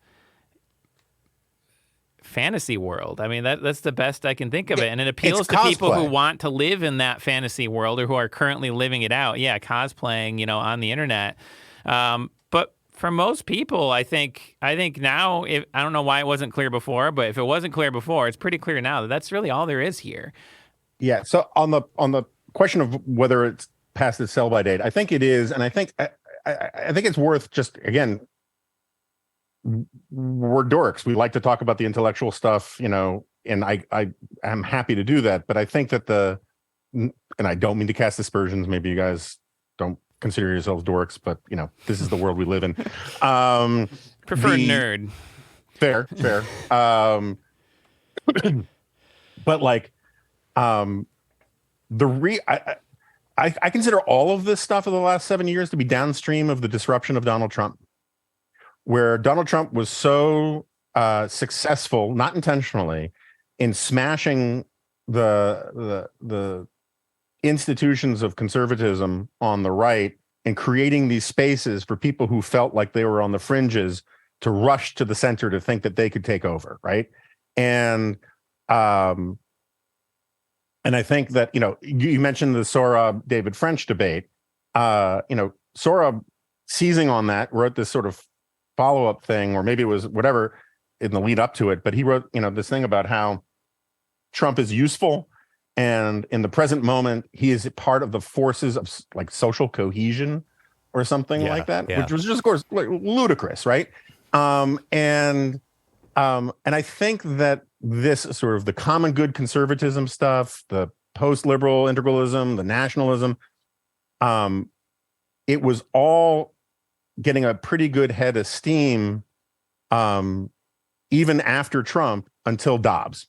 fantasy world. I mean, that's the best I can think of it. And it appeals to people who want to live in that fantasy world or who are currently living it out. Yeah, cosplaying, on the internet. But for most people, I think now, I don't know why it wasn't clear before, but if it wasn't clear before, it's pretty clear now that that's really all there is here. Yeah. So on the question of whether it's past its sell-by date, I think it is, and I think it's worth just, again, we're dorks. We like to talk about the intellectual stuff, and I am happy to do that. But I think that and I don't mean to cast aspersions. Maybe you guys don't consider yourselves dorks, but this is the world we live in. Prefer nerd. Fair. But like, I consider all of this stuff of the last 7 years to be downstream of the disruption of Donald Trump, where Donald Trump was so successful, not intentionally, in smashing the institutions of conservatism on the right and creating these spaces for people who felt like they were on the fringes to rush to the center to think that they could take over, right? And I think that, you mentioned the Sohrab David French debate. Sohrab, seizing on that, wrote this sort of follow-up thing, or maybe it was whatever in the lead up to it, but he wrote, this thing about how Trump is useful, and in the present moment, he is part of the forces of like social cohesion or something like that, which was just, of course, like, ludicrous, right? And I think that this sort of the common good conservatism stuff, the post-liberal integralism, the nationalism, it was all getting a pretty good head of steam, even after Trump, until Dobbs.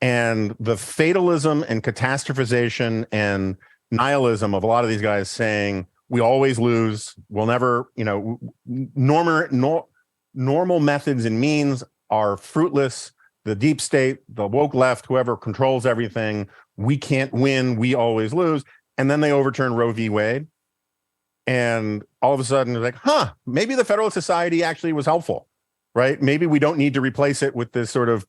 And the fatalism and catastrophization and nihilism of a lot of these guys saying, we always lose, we'll never, normal methods and means are fruitless. The deep state, the woke left, whoever controls everything, we can't win, we always lose. And then they overturn Roe v. Wade. And all of a sudden, they're like, maybe the Federalist Society actually was helpful, right? Maybe we don't need to replace it with this sort of,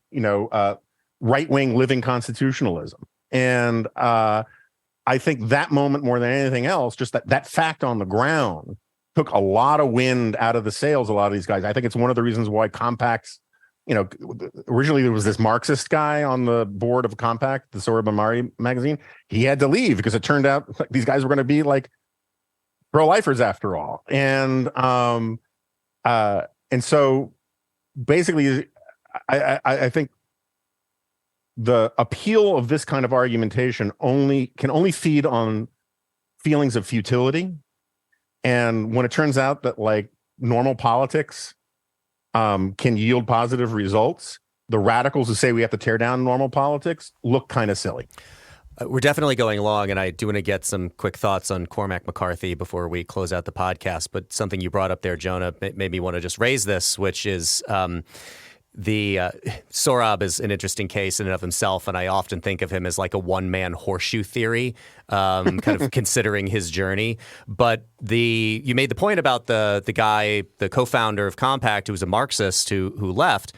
right-wing living constitutionalism. And I think that moment, more than anything else, just that fact on the ground took a lot of wind out of the sails of a lot of these guys. I think it's one of the reasons why Compact's, originally there was this Marxist guy on the board of Compact, the Sohrab Ahmari magazine. He had to leave because it turned out like these guys were going to be like pro-lifers after all. And so basically, I think the appeal of this kind of argumentation can only feed on feelings of futility. And when it turns out that like normal politics can yield positive results, the radicals who say we have to tear down normal politics look kind of silly. We're definitely going along, and I do want to get some quick thoughts on Cormac McCarthy before we close out the podcast. But something you brought up there, Jonah, made me want to just raise this, which is the Sohrab is an interesting case in and of himself, and I often think of him as like a one-man horseshoe theory, kind of considering his journey. But you made the point about the guy, the co-founder of Compact, who was a Marxist who left.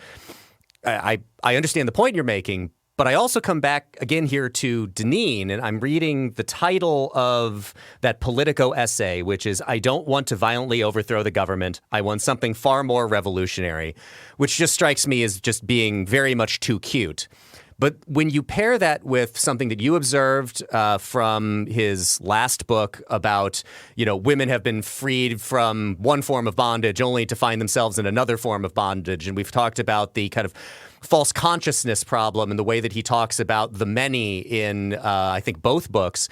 I understand the point you're making, but I also come back again here to Deneen, and I'm reading the title of that Politico essay, which is, I don't want to violently overthrow the government. I want something far more revolutionary, which just strikes me as just being very much too cute. But when you pair that with something that you observed from his last book about, women have been freed from one form of bondage only to find themselves in another form of bondage, and we've talked about the kind of false consciousness problem and the way that he talks about the many in, I think, both books.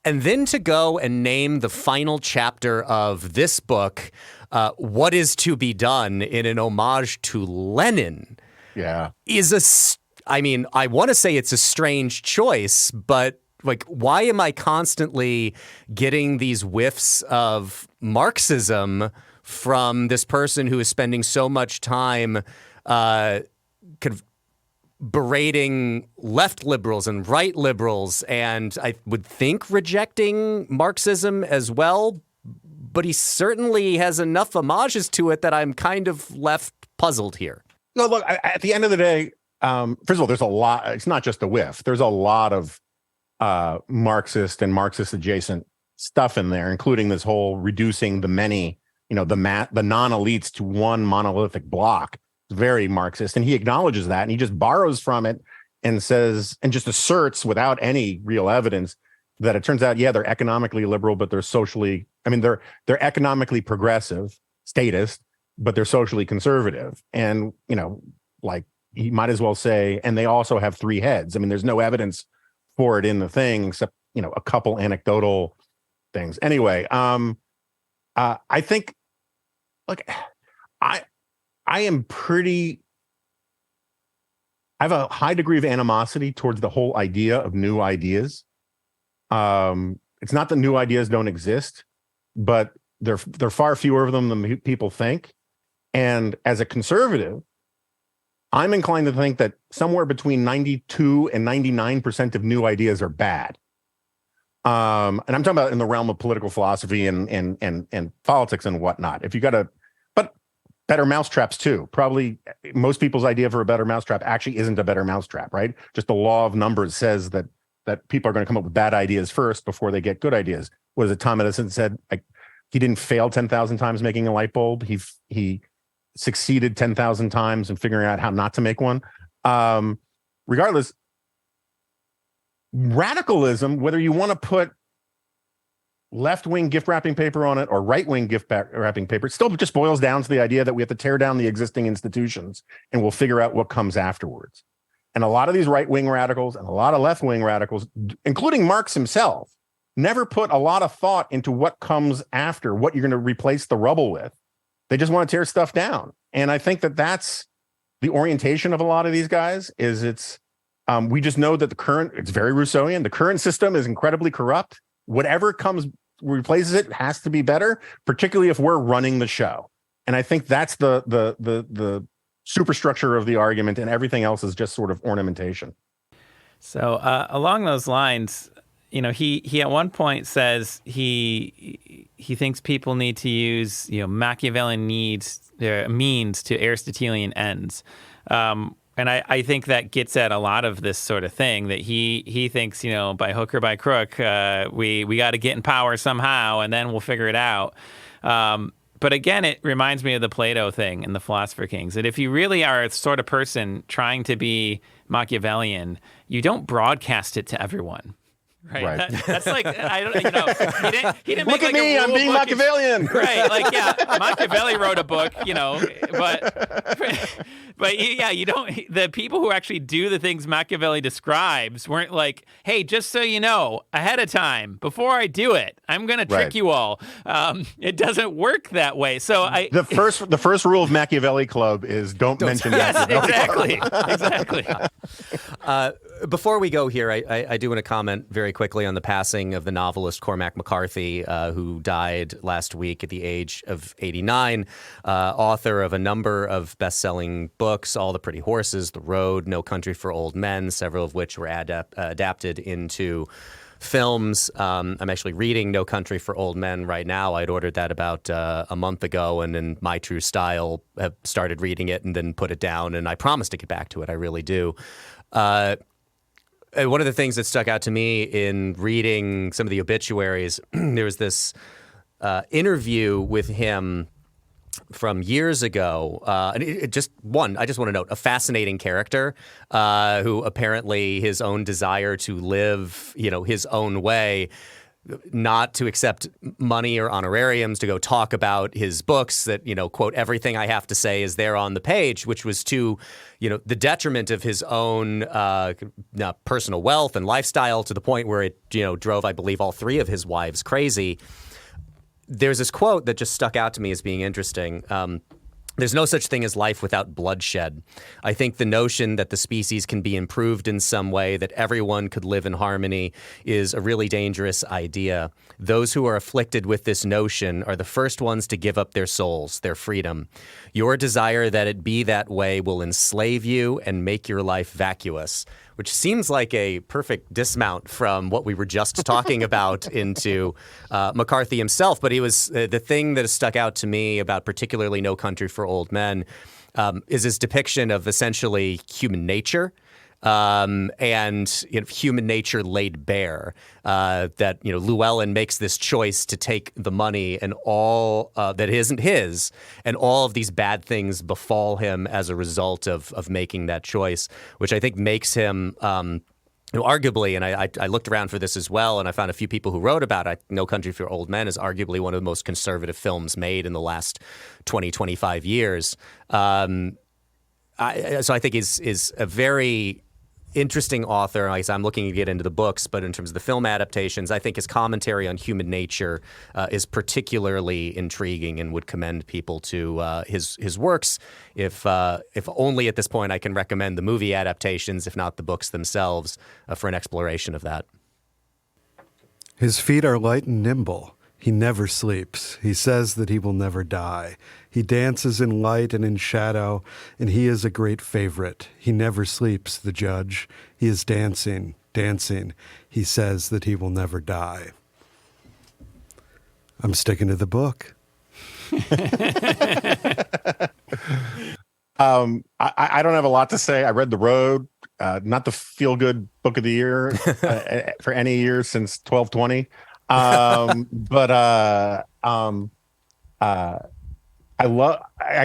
And then to go and name the final chapter of this book, What is to be Done, in an homage to Lenin, is I want to say it's a strange choice, but like, why am I constantly getting these whiffs of Marxism from this person who is spending so much time kind of berating left liberals and right liberals, and I would think rejecting Marxism as well, but he certainly has enough homages to it that I'm kind of left puzzled here. No, look, at the end of the day, first of all, there's a lot, it's not just a whiff, there's a lot of Marxist and Marxist adjacent stuff in there, including this whole reducing the many, the non-elites to one monolithic block. Very Marxist, and he acknowledges that, and he just borrows from it and says, and just asserts without any real evidence that it turns out, they're economically liberal, but they're socially, they're economically progressive, statist, but they're socially conservative. And, like he might as well say, and they also have three heads. There's no evidence for it in the thing, except, a couple anecdotal things. Anyway, I think, I I have a high degree of animosity towards the whole idea of new ideas. It's not that new ideas don't exist, but there are far fewer of them than people think. And as a conservative, I'm inclined to think that somewhere between 92 and 99% of new ideas are bad. And I'm talking about in the realm of political philosophy and politics and whatnot. If you got but better mousetraps too. Probably most people's idea for a better mousetrap actually isn't a better mousetrap, right? Just the law of numbers says that people are going to come up with bad ideas first before they get good ideas. What is it? Tom Edison said he didn't fail 10,000 times making a light bulb. He succeeded 10,000 times in figuring out how not to make one. Regardless, radicalism, whether you want to put left-wing gift wrapping paper on it or right-wing gift wrapping paper, it still just boils down to the idea that we have to tear down the existing institutions and we'll figure out what comes afterwards. And a lot of these right-wing radicals and a lot of left-wing radicals, including Marx himself, never put a lot of thought into what comes after, what you're going to replace the rubble with. They just want to tear stuff down. And I think that that's the orientation of a lot of these guys we just know that it's very Rousseauian. The current system is incredibly corrupt. Whatever replaces it has to be better, particularly if we're running the show. And I think that's the superstructure of the argument, and everything else is just sort of ornamentation. So along those lines, he at one point says he thinks people need to use Machiavellian means to Aristotelian ends, and I think that gets at a lot of this sort of thing that he thinks by hook or by crook we got to get in power somehow and then we'll figure it out. But again, it reminds me of the Plato thing in the Philosopher Kings, that if you really are a sort of person trying to be Machiavellian, you don't broadcast it to everyone. Right. That's like, I don't, he didn't look make at me, I'm being Machiavellian. Right. Like, yeah, Machiavelli wrote a book, but yeah, you don't, the people who actually do the things Machiavelli describes weren't like, hey, just so you know, ahead of time, before I do it, I'm going to trick you all. It doesn't work that way. So the first rule of Machiavelli Club is don't mention Machiavelli. Exactly. Before we go here, I do want to comment very quickly on the passing of the novelist Cormac McCarthy, who died last week at the age of 89, author of a number of best-selling books, All the Pretty Horses, The Road, No Country for Old Men, several of which were adapted into films. I'm actually reading No Country for Old Men right now. I'd ordered that about a month ago, and in my true style, have started reading it and then put it down, and I promise to get back to it. I really do. One of the things that stuck out to me in reading some of the obituaries, there was this interview with him from years ago. And I just want to note, a fascinating character who apparently his own desire to live, his own way, not to accept money or honorariums to go talk about his books that, quote, everything I have to say is there on the page, which was to, the detriment of his own personal wealth and lifestyle, to the point where it, drove, I believe, all three of his wives crazy. There's this quote that just stuck out to me as being interesting. There's no such thing as life without bloodshed. I think the notion that the species can be improved in some way, that everyone could live in harmony, is a really dangerous idea. Those who are afflicted with this notion are the first ones to give up their souls, their freedom. Your desire that it be that way will enslave you and make your life vacuous, which seems like a perfect dismount from what we were just talking about into McCarthy himself. But he was the thing that has stuck out to me about particularly No Country for Old Men is his depiction of essentially human nature. And human nature laid bare, that Llewellyn makes this choice to take the money and all that isn't his, and all of these bad things befall him as a result of making that choice, which I think makes him arguably, and I looked around for this as well, and I found a few people who wrote about it. No Country for Old Men is arguably one of the most conservative films made in the last 20, 25 years. So I think is a very interesting author. Like I said, I'm looking to get into the books, but in terms of the film adaptations, I think his commentary on human nature is particularly intriguing and would commend people to his works. If only at this point I can recommend the movie adaptations, if not the books themselves, for an exploration of that. His feet are light and nimble. He never sleeps. He says that he will never die. He dances in light and in shadow, and he is a great favorite. He never sleeps, the judge. He is dancing, dancing. He says that he will never die. I'm sticking to the book. I don't have a lot to say. I read The Road, not the feel-good book of the year for any year since 1220. But I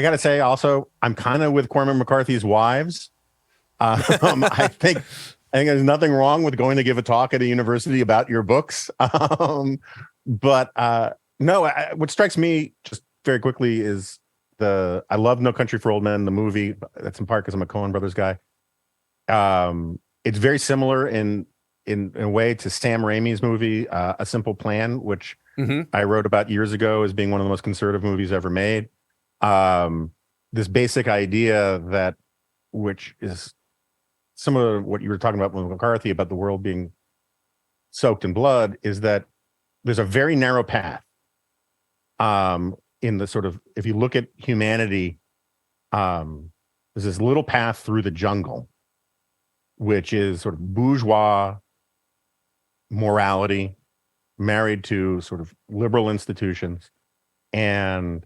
gotta say also, I'm kind of with Cormac McCarthy's wives. I think there's nothing wrong with going to give a talk at a university about your books. But what strikes me just very quickly is I love No Country for Old Men, the movie. That's in part because I'm a Coen Brothers guy. It's very similar in a way to Sam Raimi's movie, A Simple Plan, which I wrote about years ago as being one of the most conservative movies ever made. This basic idea which is similar to what you were talking about with McCarthy about the world being soaked in blood, is that there's a very narrow path. In the sort of, if you look at humanity, there's this little path through the jungle, which is sort of bourgeois morality married to sort of liberal institutions and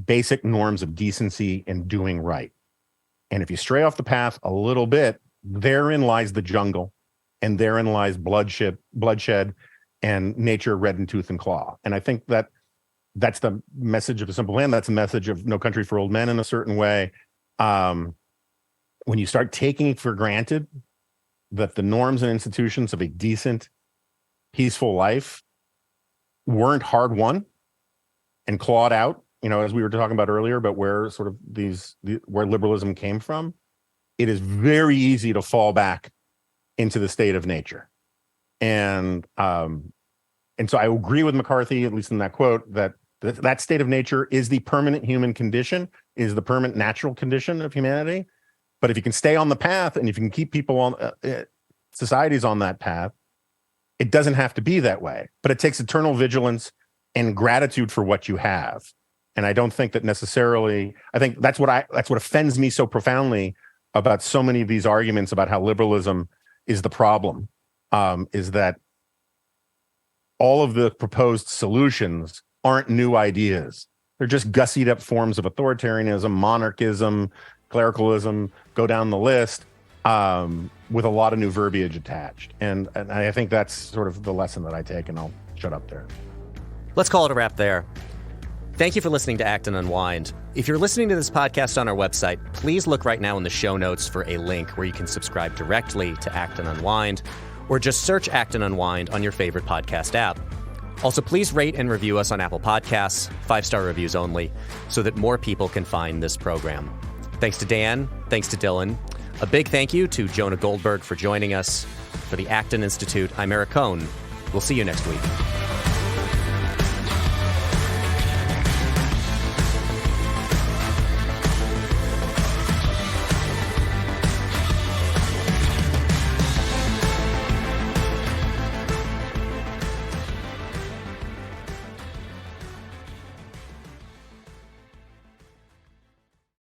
basic norms of decency and doing right. And if you stray off the path a little bit, therein lies the jungle, and therein lies bloodshed and nature red in tooth and claw. And I think that's the message of A Simple Plan. That's the message of No Country for Old Men in a certain way. When you start taking for granted that the norms and institutions of a decent, peaceful life weren't hard won and clawed out, as we were talking about earlier, but where sort of where liberalism came from, it is very easy to fall back into the state of nature. And so I agree with McCarthy, at least in that quote, that state of nature is the permanent human condition, is the permanent natural condition of humanity. But if you can stay on the path, and if you can keep people on societies on that path, it doesn't have to be that way. But it takes eternal vigilance and gratitude for what you have. And I don't think that necessarily. I think that's what offends me so profoundly about so many of these arguments about how liberalism is the problem. Is that all of the proposed solutions aren't new ideas. They're just gussied up forms of authoritarianism, monarchism, clericalism, go down the list, with a lot of new verbiage attached. And I think that's sort of the lesson that I take, and I'll shut up there. Let's call it a wrap there. Thank you for listening to Act and Unwind. If you're listening to this podcast on our website, please look right now in the show notes for a link where you can subscribe directly to Act and Unwind, or just search Act and Unwind on your favorite podcast app. Also, please rate and review us on Apple Podcasts, 5-star reviews only, so that more people can find this program. Thanks to Dan. Thanks to Dylan. A big thank you to Jonah Goldberg for joining us. For the Acton Institute, I'm Eric Cohn. We'll see you next week.